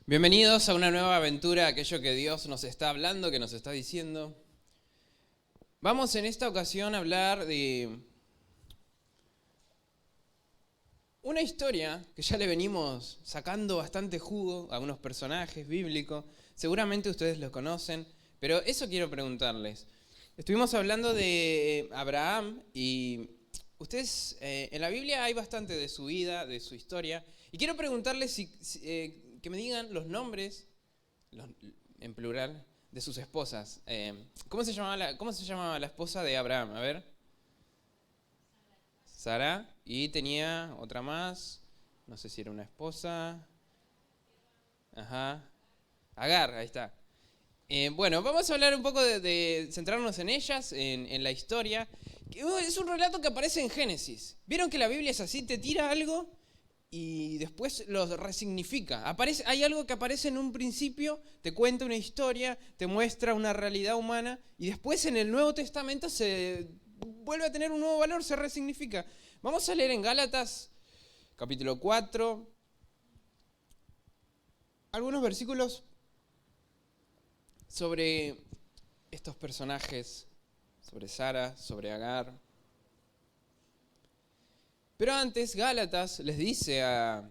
Bienvenidos a una nueva aventura, aquello que Dios nos está hablando, que nos está diciendo. Vamos en esta ocasión a hablar de una historia que ya le venimos sacando bastante jugo a unos personajes bíblicos. Seguramente ustedes los conocen, pero eso quiero preguntarles. Estuvimos hablando de Abraham y ustedes, en la Biblia hay bastante de su vida, de su historia. Y quiero preguntarles que me digan los nombres, en plural, de sus esposas. ¿Cómo se llamaba la esposa de Abraham? A ver. Sara. Y tenía otra más. No sé si era una esposa. Ajá. Agar, ahí está. Bueno, vamos a hablar un poco de centrarnos en ellas, en la historia. Es un relato que aparece en Génesis. ¿Vieron que la Biblia es así? Te tira algo y después lo resignifica. Hay algo que aparece en un principio, te cuenta una historia, te muestra una realidad humana, y después en el Nuevo Testamento se vuelve a tener un nuevo valor, se resignifica. Vamos a leer en Gálatas, capítulo 4, algunos versículos sobre estos personajes, sobre Sara, sobre Agar. Pero antes, Gálatas les dice a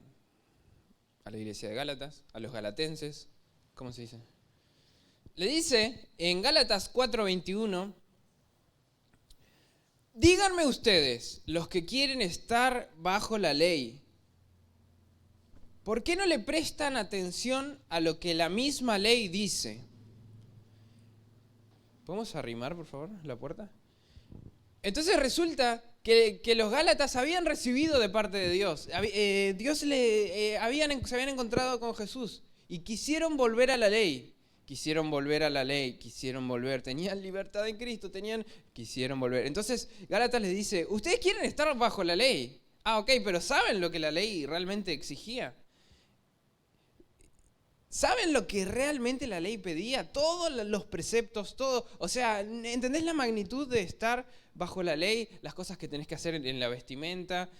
la iglesia de Gálatas, a los galatenses, ¿cómo se dice? Le dice en Gálatas 4:21, díganme ustedes, los que quieren estar bajo la ley, ¿por qué no le prestan atención a lo que la misma ley dice? ¿Podemos arrimar, por favor, la puerta? Entonces resulta que los Gálatas habían recibido de parte de Dios. Se habían encontrado con Jesús y quisieron volver a la ley. Tenían libertad en Cristo, quisieron volver. Entonces Gálatas les dice, ustedes quieren estar bajo la ley. Ah, ok, pero ¿saben lo que la ley realmente exigía? ¿Saben lo que realmente la ley pedía? Todos los preceptos, todo. O sea, ¿entendés la magnitud de estar bajo la ley? Las cosas que tenés que hacer en la vestimenta.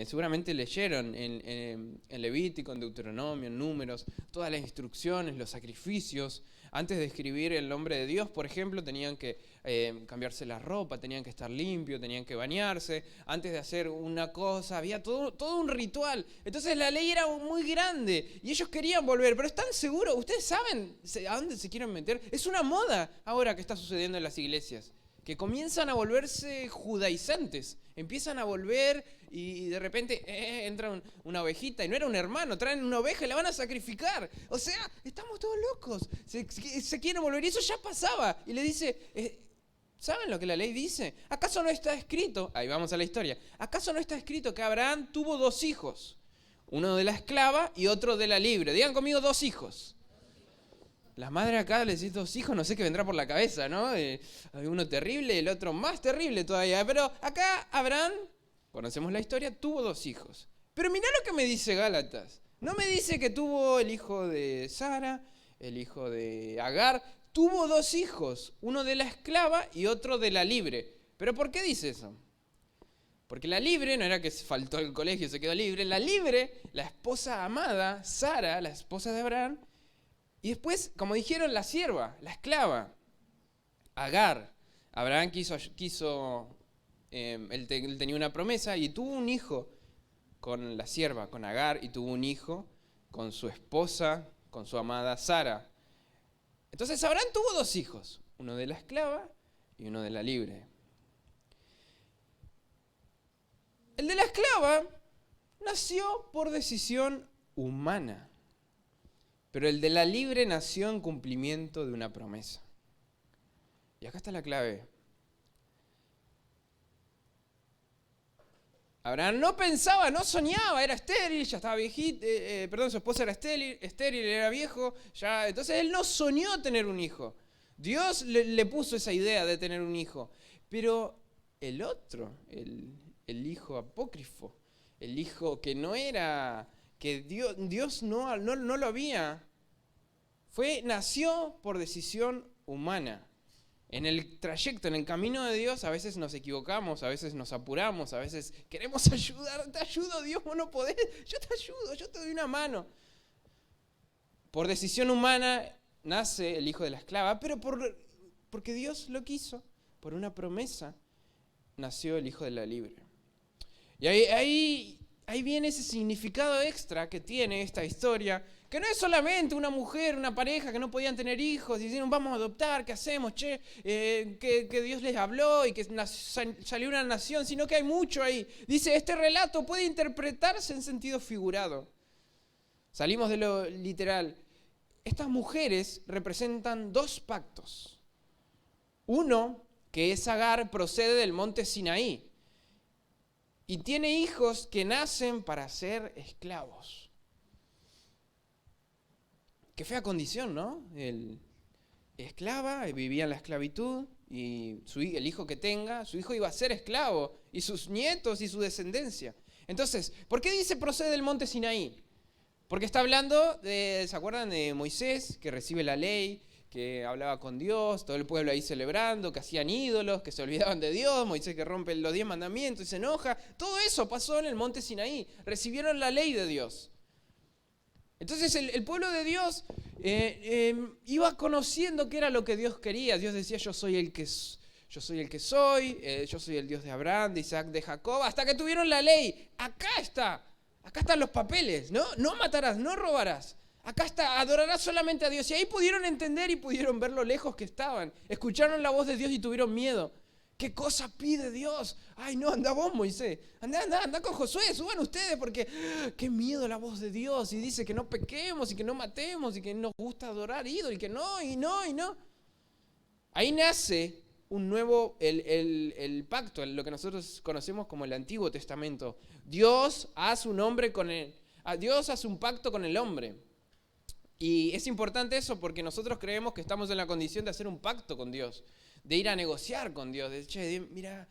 Seguramente leyeron en Levítico, en Deuteronomio, en Números, todas las instrucciones, los sacrificios. Antes de escribir el nombre de Dios, por ejemplo, tenían que cambiarse la ropa, tenían que estar limpios, tenían que bañarse. Antes de hacer una cosa, había todo un ritual. Entonces la ley era muy grande y ellos querían volver, pero ¿están seguros? ¿Ustedes saben a dónde se quieren meter? Es una moda ahora que está sucediendo en las iglesias, que comienzan a volverse judaizantes, empiezan a volver y de repente entra una ovejita y no era un hermano, traen una oveja y la van a sacrificar. O sea, estamos todos locos, se quieren volver y eso ya pasaba. Y le dice, ¿saben lo que la ley dice? ¿Acaso no está escrito? Ahí vamos a la historia. ¿Acaso no está escrito que Abraham tuvo 2 hijos? Uno de la esclava y otro de la libre. Digan conmigo 2 hijos. Las madres acá les dicen 2 hijos, no sé qué vendrá por la cabeza, ¿no? Hay uno terrible, el otro más terrible todavía. Pero acá Abraham, conocemos la historia, tuvo 2 hijos. Pero mirá lo que me dice Gálatas. No me dice que tuvo el hijo de Sara, el hijo de Agar. Tuvo 2 hijos, uno de la esclava y otro de la libre. ¿Pero por qué dice eso? Porque la libre, no era que faltó al colegio y se quedó libre, la libre, la esposa amada, Sara, la esposa de Abraham, y después, como dijeron, la sierva, la esclava, Agar. Abraham él tenía una promesa y tuvo un hijo con la sierva, con Agar, y tuvo un hijo con su esposa, con su amada Sara. Entonces Abraham tuvo 2 hijos, uno de la esclava y uno de la libre. El de la esclava nació por decisión humana, pero el de la libre nació en cumplimiento de una promesa. Y acá está la clave. Abraham no pensaba, no soñaba, era estéril, ya estaba viejito, su esposa era estéril, era viejo, entonces él no soñó tener un hijo. Dios le puso esa idea de tener un hijo. Pero el otro, el hijo apócrifo, el hijo que no era, que Dios no lo había, nació por decisión humana. En el trayecto, en el camino de Dios, a veces nos equivocamos, a veces nos apuramos, a veces queremos ayudar. Te ayudo, Dios, vos no podés, yo te ayudo, yo te doy una mano. por decisión humana nace el hijo de la esclava, pero porque Dios lo quiso, por una promesa, nació el hijo de la libre. Y ahí viene ese significado extra que tiene esta historia, que no es solamente una mujer, una pareja que no podían tener hijos, y dijeron, vamos a adoptar, ¿qué hacemos? Que Dios les habló y que salió una nación, sino que hay mucho ahí. Dice, este relato puede interpretarse en sentido figurado. Salimos de lo literal. Estas mujeres representan dos pactos. Uno, que es Agar, procede del monte Sinaí y tiene hijos que nacen para ser esclavos. Qué fea condición, ¿no? Esclava, vivía en la esclavitud y el hijo que tenga, su hijo iba a ser esclavo y sus nietos y su descendencia. Entonces, ¿por qué dice procede del monte Sinaí? Porque está hablando ¿se acuerdan de Moisés, que recibe la ley, que hablaba con Dios, todo el pueblo ahí celebrando, que hacían ídolos, que se olvidaban de Dios, Moisés que rompe los 10 mandamientos y se enoja? Todo eso pasó en el monte Sinaí, recibieron la ley de Dios. Entonces el pueblo de Dios iba conociendo qué era lo que Dios quería. Dios decía, yo soy el que soy, yo soy el Dios de Abraham, de Isaac, de Jacob, hasta que tuvieron la ley. Acá están los papeles, ¿no? No matarás, no robarás. Acá está, adorarás solamente a Dios. Y ahí pudieron entender y pudieron ver lo lejos que estaban. Escucharon la voz de Dios y tuvieron miedo. ¿Qué cosa pide Dios? Ay, no, anda vos, Moisés. Anda con Josué, suban ustedes porque qué miedo la voz de Dios. Y dice que no pequemos y que no matemos y que nos gusta adorar ídolos y que no, y no, y no. Ahí nace un nuevo, el pacto, lo que nosotros conocemos como el Antiguo Testamento. Dios hace Dios hace un pacto con el hombre. Y es importante eso porque nosotros creemos que estamos en la condición de hacer un pacto con Dios, de ir a negociar con Dios, mira,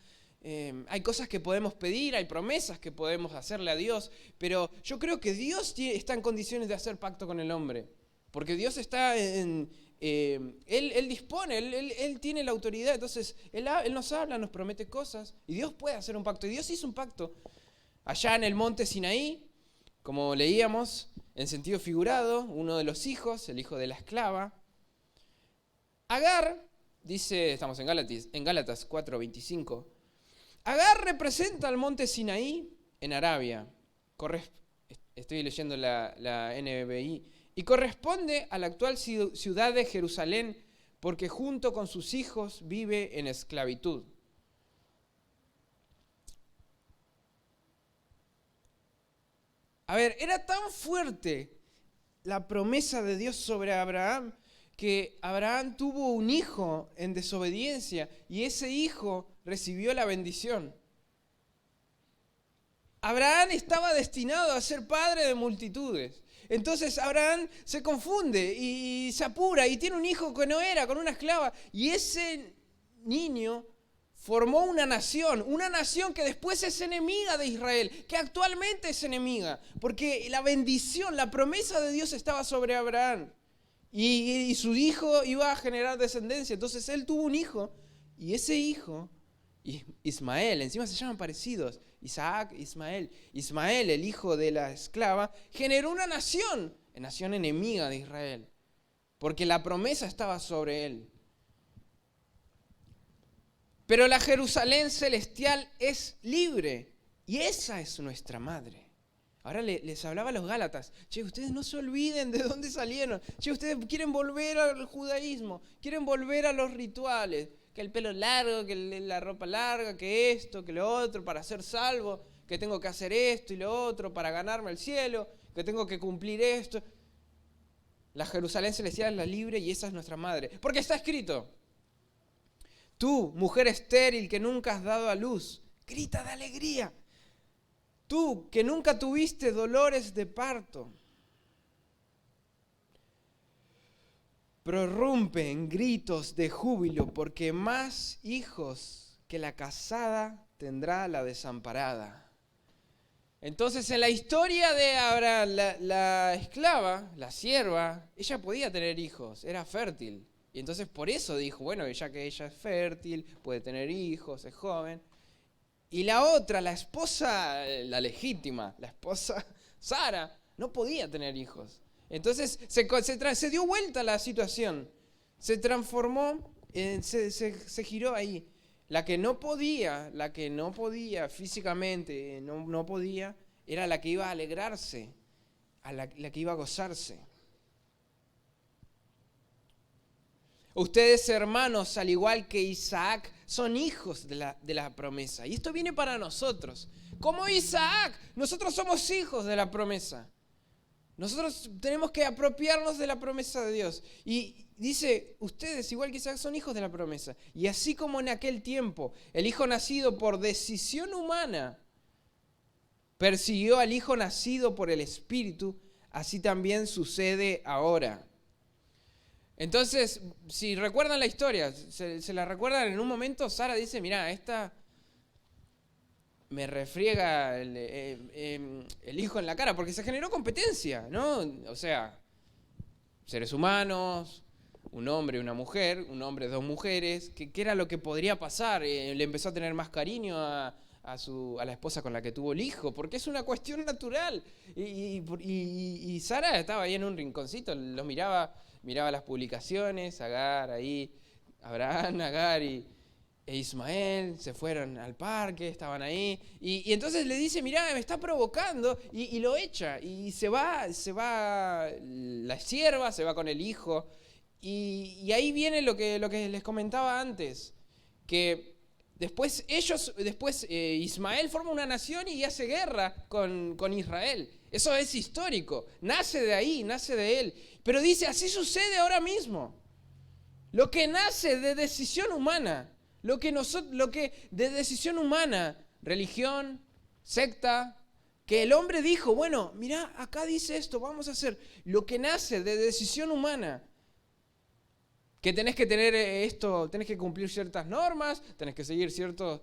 hay cosas que podemos pedir, hay promesas que podemos hacerle a Dios, pero yo creo que Dios está en condiciones de hacer pacto con el hombre, porque Dios está Él dispone, él tiene la autoridad, entonces Él nos habla, nos promete cosas, y Dios puede hacer un pacto, y Dios hizo un pacto allá en el monte Sinaí, como leíamos, en sentido figurado, uno de los hijos, el hijo de la esclava. Agar, dice, estamos en Gálatas 4:25, Agar representa al monte Sinaí en Arabia. Estoy leyendo la NBI. Y corresponde a la actual ciudad de Jerusalén porque junto con sus hijos vive en esclavitud. A ver, era tan fuerte la promesa de Dios sobre Abraham que Abraham tuvo un hijo en desobediencia y ese hijo recibió la bendición. Abraham estaba destinado a ser padre de multitudes. Entonces Abraham se confunde y se apura y tiene un hijo que no era, con una esclava. Y ese niño formó una nación que después es enemiga de Israel, que actualmente es enemiga, porque la bendición, la promesa de Dios estaba sobre Abraham. Y su hijo iba a generar descendencia. Entonces él tuvo un hijo y ese hijo, Ismael, encima se llaman parecidos, Isaac, Ismael. Ismael, el hijo de la esclava, generó una nación enemiga de Israel, porque la promesa estaba sobre él. Pero la Jerusalén celestial es libre y esa es nuestra madre. Ahora les hablaba a los Gálatas, ustedes no se olviden de dónde salieron. Ustedes quieren volver al judaísmo, quieren volver a los rituales, que el pelo largo, que la ropa larga, que esto, que lo otro, para ser salvo, que tengo que hacer esto y lo otro para ganarme el cielo, que tengo que cumplir esto. La Jerusalén celestial es la libre y esa es nuestra madre. Porque está escrito, tú, mujer estéril que nunca has dado a luz, grita de alegría. Tú, que nunca tuviste dolores de parto, prorrumpe en gritos de júbilo, porque más hijos que la casada tendrá la desamparada. Entonces, en la historia de Abraham, la esclava, la sierva, ella podía tener hijos, era fértil. Y entonces por eso dijo, bueno, ya que ella es fértil, puede tener hijos, es joven. Y la otra, la esposa, la legítima, la esposa Sara, no podía tener hijos. Entonces se dio vuelta la situación, se transformó, se giró ahí. La que no podía físicamente, no podía, era la que iba a alegrarse, la que iba a gozarse. Ustedes, hermanos, al igual que Isaac, son hijos de la promesa. Y esto viene para nosotros. Como Isaac, nosotros somos hijos de la promesa. Nosotros tenemos que apropiarnos de la promesa de Dios. Y dice, ustedes, igual que Isaac, son hijos de la promesa. Y así como en aquel tiempo, el hijo nacido por decisión humana persiguió al hijo nacido por el Espíritu, así también sucede ahora. Entonces, si recuerdan la historia, se la recuerdan en un momento, Sara dice, mirá, esta me refriega el hijo en la cara, porque se generó competencia, ¿no? O sea, seres humanos, un hombre y una mujer, un hombre, dos mujeres, ¿qué era lo que podría pasar? Le empezó a tener más cariño a la esposa con la que tuvo el hijo, porque es una cuestión natural. Y Sara estaba ahí en un rinconcito, los miraba las publicaciones, Agar ahí, Abraham, Agar e Ismael se fueron al parque, estaban ahí, y entonces le dice, mirá, me está provocando, y lo echa, y se va la sierva, se va con el hijo, y ahí viene lo que les comentaba antes, que después Ismael forma una nación y hace guerra con Israel. Eso es histórico, nace de ahí, nace de él. Pero dice, así sucede ahora mismo. Lo que nace de decisión humana, lo que de decisión humana, religión, secta, que el hombre dijo, bueno, mirá, acá dice esto, vamos a hacer. Lo que nace de decisión humana, que tenés que tener esto, tenés que cumplir ciertas normas, tenés que seguir ciertos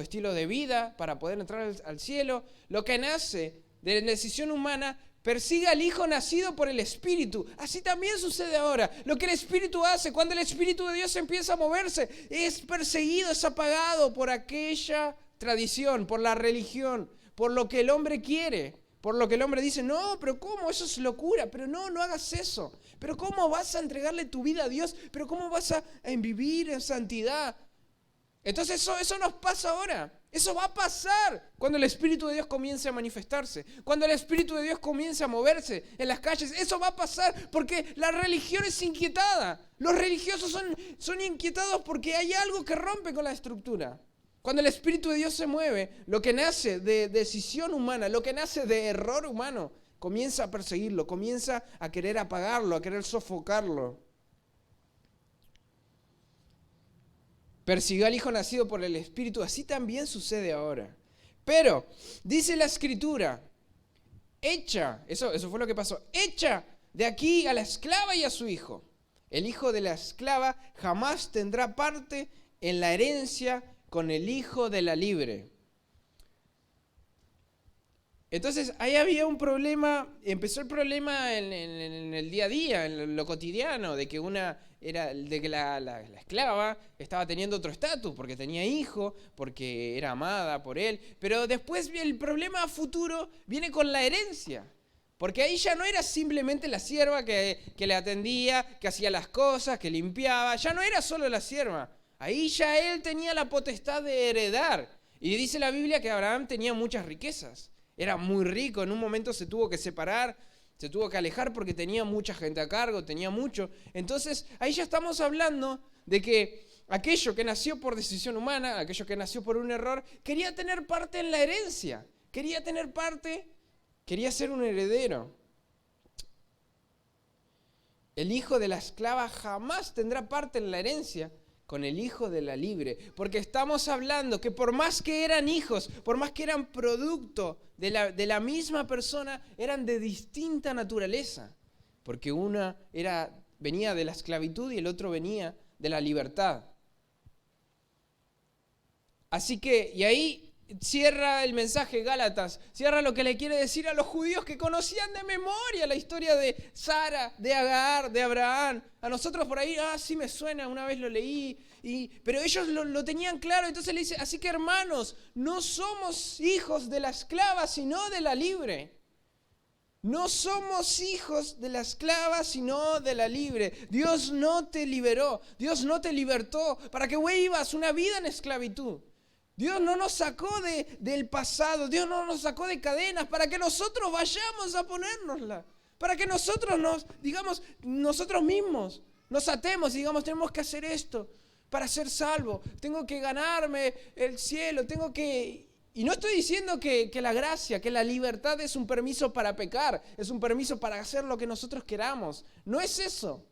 estilos de vida para poder entrar al cielo. Lo que nace de decisión humana persigue al hijo nacido por el Espíritu. Así también sucede ahora. Lo que el Espíritu hace, cuando el Espíritu de Dios empieza a moverse, es perseguido, es apagado por aquella tradición, por la religión, por lo que el hombre quiere, por lo que el hombre dice, no, pero ¿cómo? Eso es locura, pero no hagas eso. Pero ¿cómo vas a entregarle tu vida a Dios? Pero ¿cómo vas a vivir en santidad? Entonces eso nos pasa ahora. Eso va a pasar cuando el Espíritu de Dios comience a manifestarse. Cuando el Espíritu de Dios comience a moverse en las calles. Eso va a pasar porque la religión es inquietada. Los religiosos son inquietados porque hay algo que rompe con la estructura. Cuando el Espíritu de Dios se mueve, lo que nace de decisión humana, lo que nace de error humano, comienza a perseguirlo, comienza a querer apagarlo, a querer sofocarlo. Persiguió al hijo nacido por el Espíritu, así también sucede ahora. Pero, dice la Escritura, echa, eso fue lo que pasó, echa de aquí a la esclava y a su hijo. El hijo de la esclava jamás tendrá parte en la herencia con el hijo de la libre. Entonces, ahí había un problema, empezó el problema en el día a día, en lo cotidiano, de que la esclava estaba teniendo otro estatus, porque tenía hijo, porque era amada por él, pero después el problema futuro viene con la herencia, porque ahí ya no era simplemente la sierva que le atendía, que hacía las cosas, que limpiaba, ya no era solo la sierva, ahí ya él tenía la potestad de heredar, y dice la Biblia que Abraham tenía muchas riquezas. Era muy rico, en un momento se tuvo que separar, se tuvo que alejar porque tenía mucha gente a cargo, tenía mucho. Entonces, ahí ya estamos hablando de que aquello que nació por decisión humana, aquello que nació por un error, quería tener parte en la herencia, quería tener parte, quería ser un heredero. El hijo de la esclava jamás tendrá parte en la herencia con el hijo de la libre, porque estamos hablando que por más que eran hijos, por más que eran producto de la misma persona, eran de distinta naturaleza, porque una venía de la esclavitud y el otro venía de la libertad. Así que, y ahí cierra el mensaje Gálatas, cierra lo que le quiere decir a los judíos que conocían de memoria la historia de Sara, de Agar, de Abraham. A nosotros por ahí, sí me suena, una vez lo leí, pero ellos lo tenían claro. Entonces le dice, así que hermanos, no somos hijos de la esclava, sino de la libre. No somos hijos de la esclava, sino de la libre. Dios no te liberó, Dios no te libertó para que vivas una vida en esclavitud. Dios no nos sacó del pasado, Dios no nos sacó de cadenas para que nosotros vayamos a ponérnosla. Para que nosotros nosotros mismos nos atemos y digamos, tenemos que hacer esto para ser salvo. Tengo que ganarme el cielo, Y no estoy diciendo que la gracia, que la libertad es un permiso para pecar, es un permiso para hacer lo que nosotros queramos. No es eso.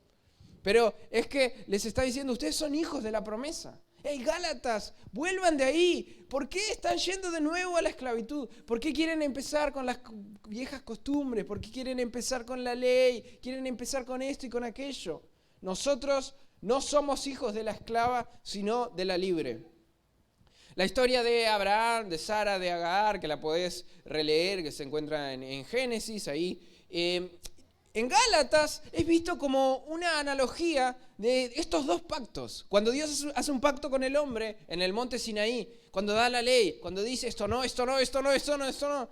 Pero es que les está diciendo, ustedes son hijos de la promesa. ¡Hey, Gálatas! ¡Vuelvan de ahí! ¿Por qué están yendo de nuevo a la esclavitud? ¿Por qué quieren empezar con las viejas costumbres? ¿Por qué quieren empezar con la ley? ¿Quieren empezar con esto y con aquello? Nosotros no somos hijos de la esclava, sino de la libre. La historia de Abraham, de Sara, de Agar, que la podés releer, que se encuentra en Génesis, ahí. En Gálatas es visto como una analogía de estos dos pactos. Cuando Dios hace un pacto con el hombre en el monte Sinaí, cuando da la ley, cuando dice esto no, esto no, esto no, esto no, esto no.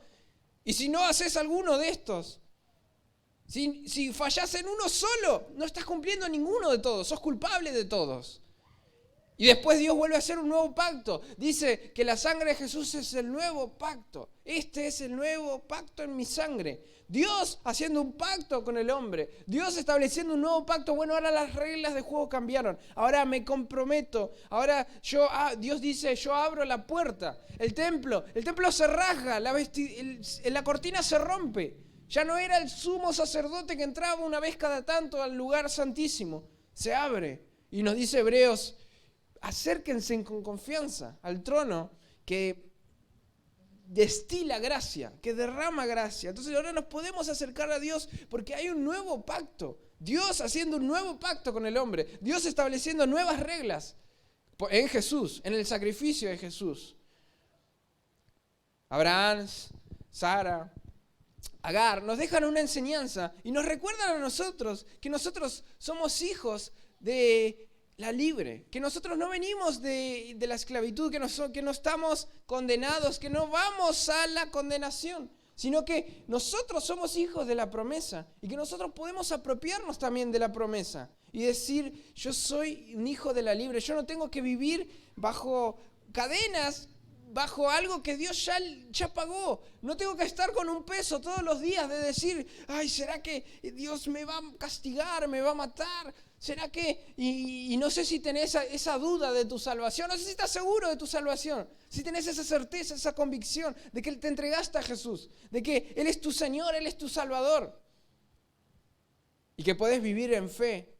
Y si no haces alguno de estos, si fallás en uno solo, no estás cumpliendo ninguno de todos, sos culpable de todos. Y después Dios vuelve a hacer un nuevo pacto. Dice que la sangre de Jesús es el nuevo pacto. Este es el nuevo pacto en mi sangre. Dios haciendo un pacto con el hombre. Dios estableciendo un nuevo pacto. Bueno, ahora las reglas de juego cambiaron. Ahora me comprometo. Ahora Dios dice, yo abro la puerta. El templo se rasga. La cortina se rompe. Ya no era el sumo sacerdote que entraba una vez cada tanto al lugar santísimo. Se abre. Y nos dice Hebreos, acérquense con confianza al trono que destila gracia, que derrama gracia. Entonces ahora nos podemos acercar a Dios porque hay un nuevo pacto. Dios haciendo un nuevo pacto con el hombre. Dios estableciendo nuevas reglas en Jesús, en el sacrificio de Jesús. Abraham, Sara, Agar nos dejan una enseñanza y nos recuerdan a nosotros que nosotros somos hijos de la libre, que nosotros no venimos de la esclavitud, que no estamos condenados, que no vamos a la condenación, sino que nosotros somos hijos de la promesa y que nosotros podemos apropiarnos también de la promesa y decir, yo soy un hijo de la libre, yo no tengo que vivir bajo cadenas, bajo algo que Dios ya pagó. No tengo que estar con un peso todos los días de decir, ay, ¿será que Dios me va a castigar, me va a matar? ¿Será que? Y no sé si tenés esa duda de tu salvación, no sé si estás seguro de tu salvación, si tenés esa certeza, esa convicción de que te entregaste a Jesús, de que Él es tu Señor, Él es tu Salvador y que podés vivir en fe.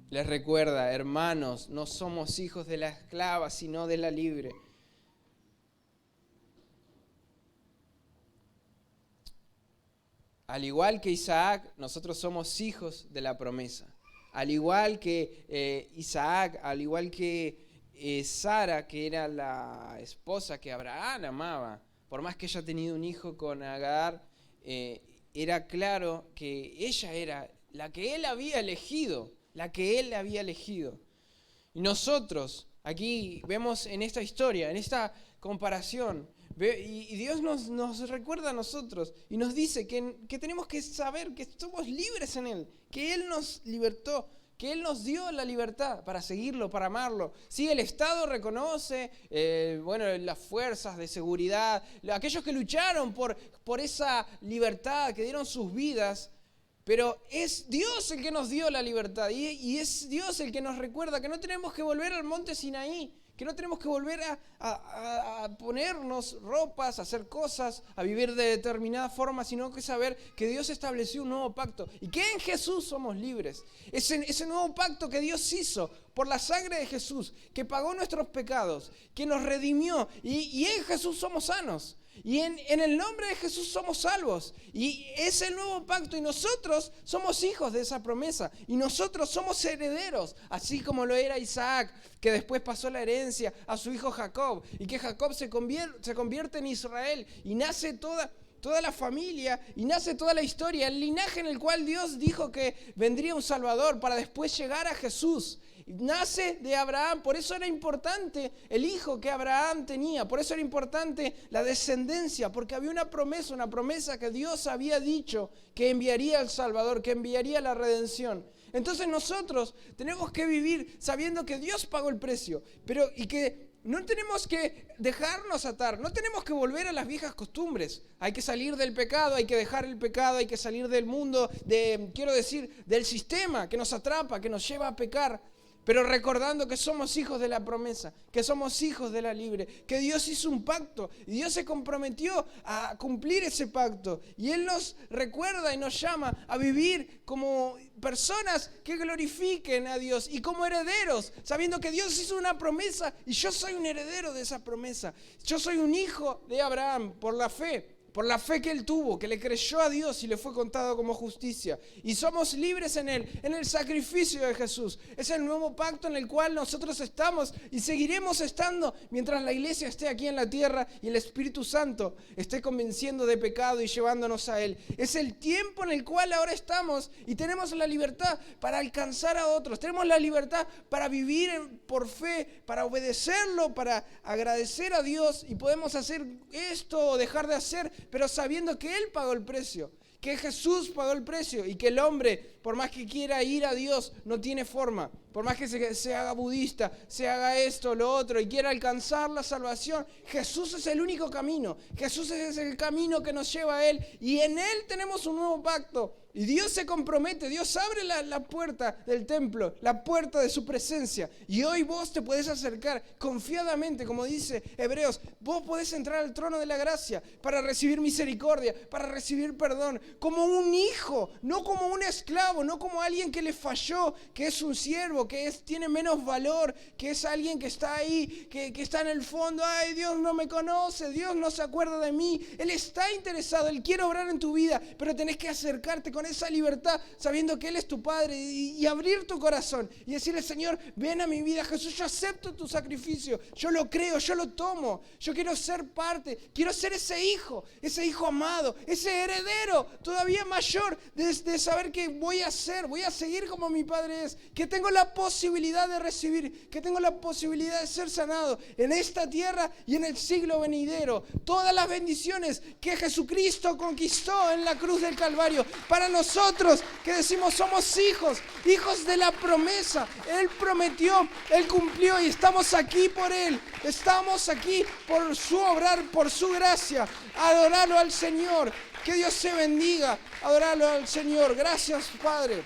Les recuerda, hermanos, no somos hijos de la esclava, sino de la libre. Al igual que Isaac, nosotros somos hijos de la promesa. Al igual que Isaac, al igual que Sara, que era la esposa que Abraham amaba, por más que ella haya tenido un hijo con Agar, era claro que ella era la que él había elegido, Y nosotros, aquí vemos en esta historia, en esta comparación, y Dios nos recuerda a nosotros y nos dice que tenemos que saber que somos libres en Él, que Él nos libertó, que Él nos dio la libertad para seguirlo, para amarlo. Sí, el Estado reconoce, las fuerzas de seguridad, aquellos que lucharon por esa libertad, que dieron sus vidas, pero es Dios el que nos dio la libertad y es Dios el que nos recuerda que no tenemos que volver al monte Sinaí, que no tenemos que volver a ponernos ropas, a hacer cosas, a vivir de determinada forma, sino que saber que Dios estableció un nuevo pacto y que en Jesús somos libres. Ese nuevo pacto que Dios hizo por la sangre de Jesús, que pagó nuestros pecados, que nos redimió y en Jesús somos sanos. Y en el nombre de Jesús somos salvos. Y es el nuevo pacto. Y nosotros somos hijos de esa promesa. Y nosotros somos herederos. Así como lo era Isaac, que después pasó la herencia a su hijo Jacob. Y que Jacob se convierte en Israel. Y nace toda la familia. Y nace toda la historia. El linaje en el cual Dios dijo que vendría un Salvador para después llegar a Jesús. Nace de Abraham, por eso era importante el hijo que Abraham tenía, por eso era importante la descendencia, porque había una promesa que Dios había dicho que enviaría al Salvador, que enviaría la redención. Entonces nosotros tenemos que vivir sabiendo que Dios pagó el precio, y que no tenemos que dejarnos atar, no tenemos que volver a las viejas costumbres. Hay que salir del pecado, hay que dejar el pecado, hay que salir del mundo, del sistema que nos atrapa, que nos lleva a pecar. Pero recordando que somos hijos de la promesa, que somos hijos de la libre, que Dios hizo un pacto y Dios se comprometió a cumplir ese pacto. Y Él nos recuerda y nos llama a vivir como personas que glorifiquen a Dios y como herederos, sabiendo que Dios hizo una promesa y yo soy un heredero de esa promesa. Yo soy un hijo de Abraham por la fe que él tuvo, que le creyó a Dios y le fue contado como justicia. Y somos libres en Él, en el sacrificio de Jesús. Es el nuevo pacto en el cual nosotros estamos y seguiremos estando mientras la iglesia esté aquí en la tierra y el Espíritu Santo esté convenciendo de pecado y llevándonos a Él. Es el tiempo en el cual ahora estamos y tenemos la libertad para alcanzar a otros. Tenemos la libertad para vivir por fe, para obedecerlo, para agradecer a Dios, y podemos hacer esto o dejar de hacer, pero sabiendo que Él pagó el precio, que Jesús pagó el precio y que el hombre, por más que quiera ir a Dios, no tiene forma. Por más que se haga budista, se haga esto, lo otro y quiera alcanzar la salvación, Jesús es el único camino. Jesús es el camino que nos lleva a Él y en Él tenemos un nuevo pacto. Y Dios se compromete, Dios abre la puerta del templo, la puerta de su presencia. Y hoy vos te podés acercar confiadamente, como dice Hebreos. Vos podés entrar al trono de la gracia para recibir misericordia, para recibir perdón, como un hijo, no como un esclavo, no como alguien que le falló, que es un siervo, que tiene menos valor, que es alguien que está ahí, que está en el fondo. Ay, Dios no me conoce, Dios no se acuerda de mí. Él está interesado, Él quiere obrar en tu vida, pero tenés que acercarte con esa libertad, sabiendo que Él es tu Padre, y abrir tu corazón y decirle: Señor, ven a mi vida, Jesús, yo acepto tu sacrificio, yo lo creo, yo lo tomo, yo quiero ser parte, quiero ser ese hijo amado, ese heredero todavía mayor de saber que voy a seguir como mi Padre es, que tengo la posibilidad de recibir, que tengo la posibilidad de ser sanado en esta tierra y en el siglo venidero. Todas las bendiciones que Jesucristo conquistó en la cruz del Calvario para nosotros que decimos somos hijos de la promesa. Él prometió, Él cumplió y estamos aquí por Él. Estamos aquí por su obrar, por su gracia. Adorarlo al Señor. Que Dios se bendiga. Adorarlo al Señor. Gracias, Padre.